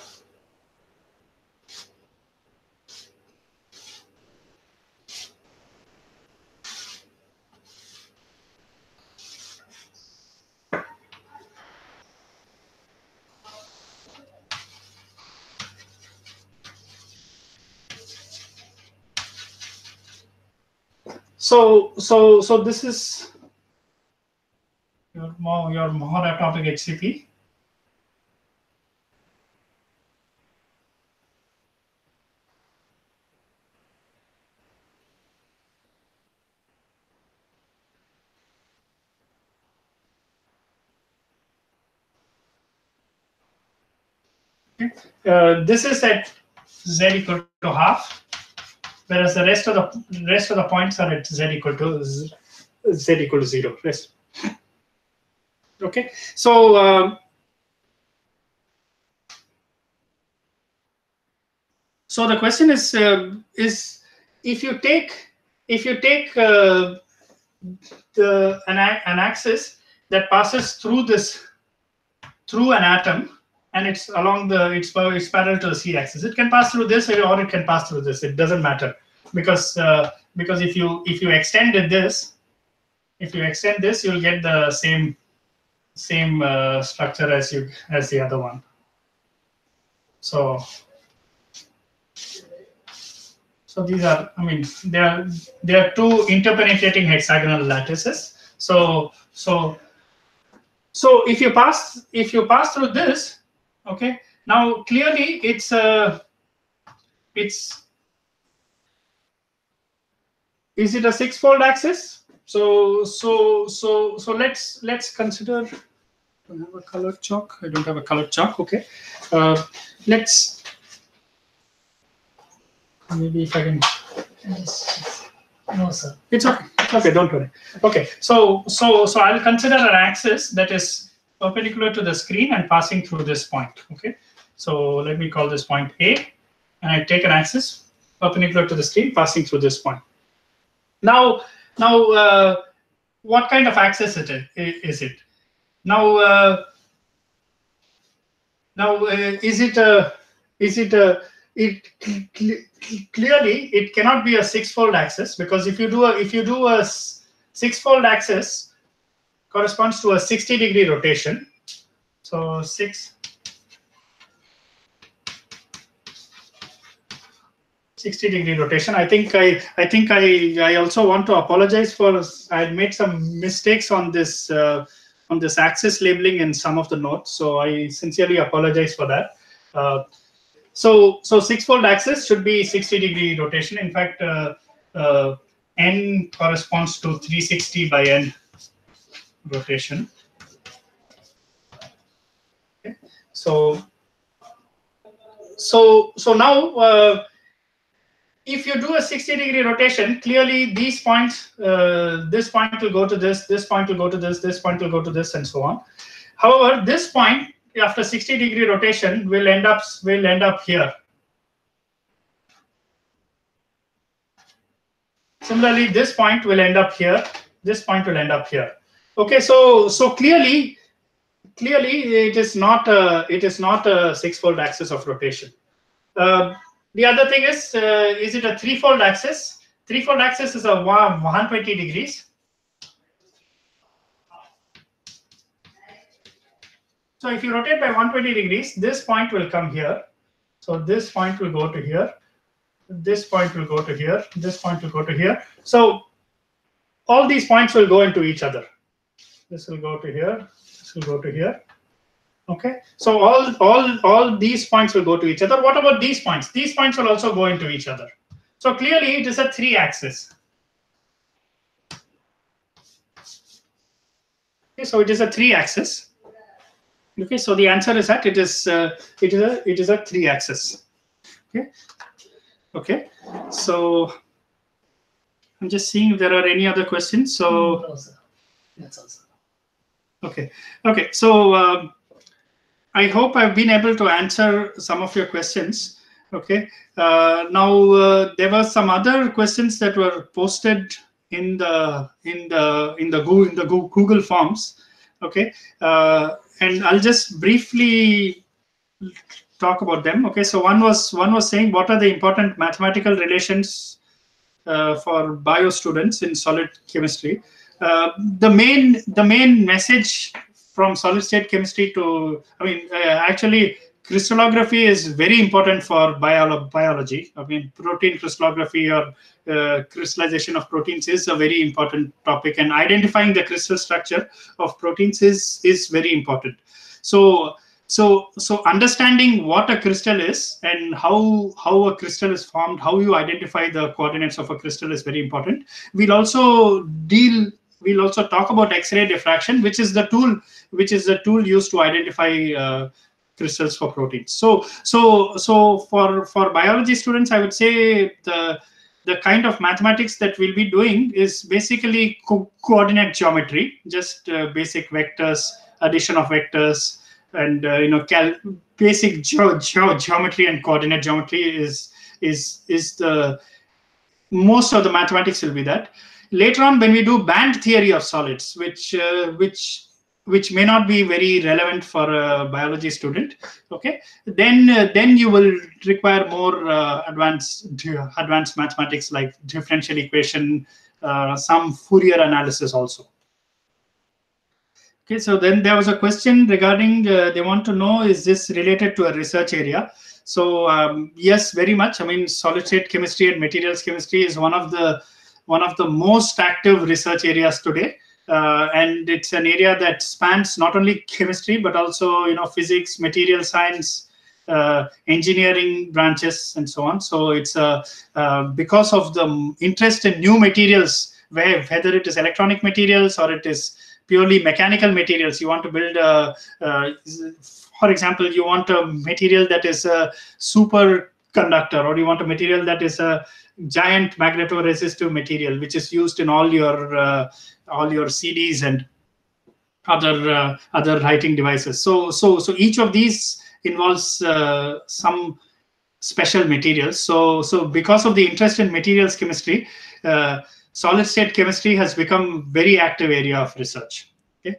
So this is your monatomic HCP. Okay. This is at z equal to half, whereas the rest of the points are at z equal to 0. Rest. Okay, so so the question is if you take an axis that passes through an atom, and it's along it's parallel to the c-axis. It can pass through this or it can pass through this. It doesn't matter because if you extend this, you'll get the same structure as the other one. So these are, I mean, there are two interpenetrating hexagonal lattices. So if you pass through this, okay, now clearly is it a six-fold axis? So let's consider. Do I have a colored chalk? I don't have a colored chalk. Okay, let's maybe if I can. No, sir. It's okay. Okay, don't worry. Okay, so I'll consider an axis that is perpendicular to the screen and passing through this point. Okay, so let me call this point A, and I take an axis perpendicular to the screen passing through this point. Now, what kind of axis is it? Now, clearly it cannot be a six-fold axis, because if you do a six-fold axis corresponds to a 60-degree rotation. So 60-degree rotation. I think I also want to apologize for I had made some mistakes on this axis labeling in some of the notes. So I sincerely apologize for that. So six-fold axis should be 60-degree rotation. In fact, n corresponds to 360 by n rotation. Okay. So now if you do a 60-degree rotation, clearly these points, this point will go to this point will go to this point will go to this, and so on. However, this point after 60-degree rotation will end up here. Similarly, this point will end up here. This point will end up here. Okay, so clearly clearly it is not a six-fold axis of rotation. The other thing is it a three-fold axis? Three-fold axis is a 120 degrees. So if you rotate by 120 degrees, this point will come here. So this point will go to here. This point will go to here. This point will go to here. So all these points will go into each other. This will go to here. This will go to here. Okay. So all these points will go to each other. What about these points? These points will also go into each other. So clearly it is a three-axis. Okay, so it is a three-axis. Okay, so the answer is that it is a three-axis. Okay. Okay. So I'm just seeing if there are any other questions. So that's also. Okay. Okay. So I hope I've been able to answer some of your questions. Okay. Now there were some other questions that were posted in the Google Forms. Okay. And I'll just briefly talk about them. Okay. So one was saying, what are the important mathematical relations for bio students in solid chemistry? The main message from solid state chemistry to, actually crystallography is very important for biology. I mean, protein crystallography or crystallization of proteins is a very important topic, and identifying the crystal structure of proteins is very important. So understanding what a crystal is and how a crystal is formed, how you identify the coordinates of a crystal is very important. We'll also talk about X-ray diffraction, which is the tool used to identify crystals for proteins. So for biology students, I would say the kind of mathematics that we'll be doing is basically coordinate geometry, just basic vectors, addition of vectors, and basic geometry and coordinate geometry is the most of the mathematics will be that. Later on, when we do band theory of solids, which may not be very relevant for a biology student, okay, then you will require more advanced mathematics like differential equation, some Fourier analysis also. Okay, so then there was a question regarding they want to know, is this related to a research area? So yes, very much. I mean, solid state chemistry and materials chemistry is one of the most active research areas today. And it's an area that spans not only chemistry but also physics, material science, engineering branches, and so on. So it's because of the interest in new materials, whether it is electronic materials or it is purely mechanical materials. You want to build for example, you want a material that is a superconductor, or you want a material that is a giant magnetoresistive material, which is used in all your CDs and other writing devices. So each of these involves some special materials. So because of the interest in materials chemistry, solid state chemistry has become very active area of research. Okay.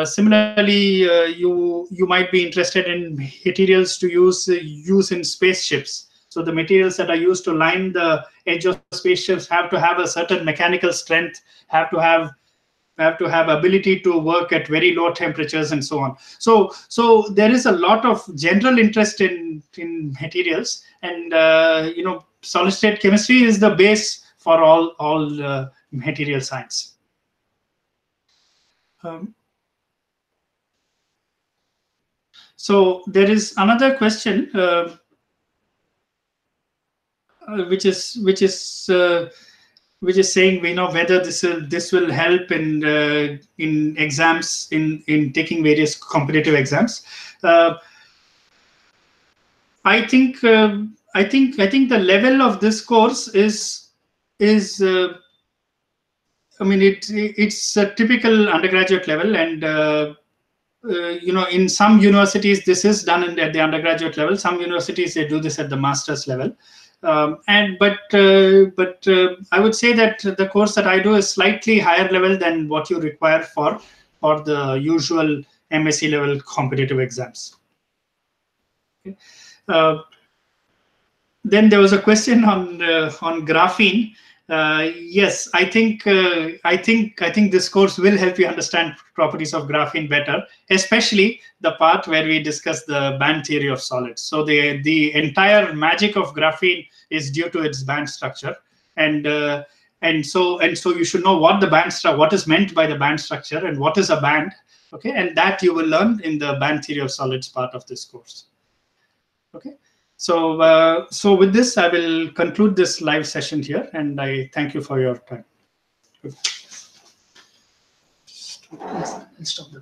Similarly, you might be interested in materials to use in spaceships. So the materials that are used to line the edge of spaceships have to have a certain mechanical strength, have to have ability to work at very low temperatures, and so on. So there is a lot of general interest in materials, and solid state chemistry is the base for all material science. So there is another question which is saying, whether this will help in exams, in taking various competitive exams. I think the level of this course is it's a typical undergraduate level, and in some universities this is done at the undergraduate level. Some universities, they do this at the master's level. But I would say that the course that I do is slightly higher level than what you require for the usual MSc level competitive exams. Okay. Then there was a question on graphene. Yes, I think this course will help you understand properties of graphene better, especially the part where we discuss the band theory of solids. So the entire magic of graphene is due to its band structure, and so you should know what the band what is meant by the band structure and what is a band. Okay, and that you will learn in the band theory of solids part of this course. Okay. So, so with this, I will conclude this live session here, and I thank you for your time. Let's stop the